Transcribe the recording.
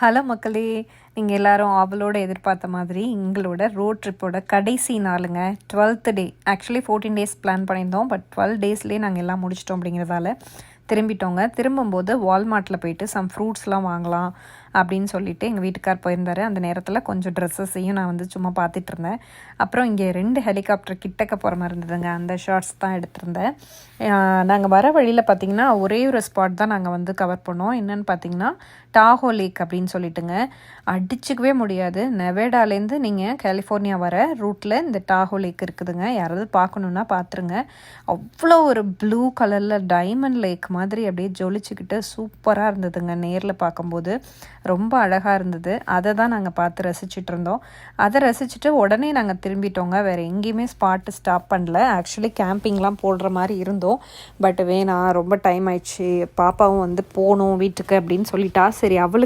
Hello மக்களே, நீங்கள் எல்லாரும் ஆவலோடு எதிர்பார்த்த மாதிரி எங்களோட ரோட் ட்ரிப்போட கடைசி நாளுங்க. 12th டே. ஆக்சுவலி 14 டேஸ் பிளான் பண்ணியிருந்தோம். பட் 12 டேஸ்லேயே நாங்கள் எல்லாம் முடிச்சிட்டோம் அப்படிங்கிறதால திரும்பிட்டோங்க. திரும்பும்போது வால்மார்ட்டில் போயிட்டு சம் ஃப்ரூட்ஸ்லாம் வாங்கலாம் அப்படின்னு சொல்லிட்டு எங்கள் வீட்டுக்கார் போயிருந்தார். அந்த நேரத்தில் கொஞ்சம் ட்ரெஸ்ஸஸையும் நான் சும்மா பார்த்துட்டு இருந்தேன். அப்புறம் இங்கே 2 ஹெலிகாப்டர் கிட்டக்க போகிற மாதிரி இருந்ததுங்க. அந்த ஷார்ட்ஸ் தான் எடுத்திருந்தேன். நாங்கள் வர வழியில் பார்த்திங்கன்னா ஒரே ஒரு ஸ்பாட் தான் நாங்கள் கவர் பண்ணோம். என்னென்னு பார்த்திங்கன்னா டாஹோ லேக் அப்படின்னு சொல்லிட்டுங்க. அடிச்சுக்கவே முடியாது. நெவேடாலேருந்து நீங்கள் கலிஃபோர்னியா வர ரூட்டில் இந்த டாஹோ லேக் இருக்குதுங்க. யாராவது பார்க்கணுன்னா பார்த்துருங்க. அவ்வளோ ஒரு ப்ளூ கலரில் டைமண்ட் லேக் மாதிரி அப்படியே ஜொலிச்சுக்கிட்டு சூப்பராக இருந்ததுங்க. நேரில் பார்க்கும்போது ரொம்ப அழகாக இருந்தது. அதை தான் நாங்கள் பார்த்து ரசிச்சுட்டு இருந்தோம். அதை ரசிச்சுட்டு உடனே நாங்கள் திரும்பிட்டோங்க. வேறு எங்கேயுமே ஸ்டாப் பண்ணல. ஆக்சுவலி கேம்பிங்லாம் போடுற மாதிரி இருந்தோம். பட் வேணாம், ரொம்ப டைம் ஆயிடுச்சு, பாப்பாவும் போகணும் வீட்டுக்கு அப்படின்னு சொல்லிட்டா. சரி, அவளுக்கு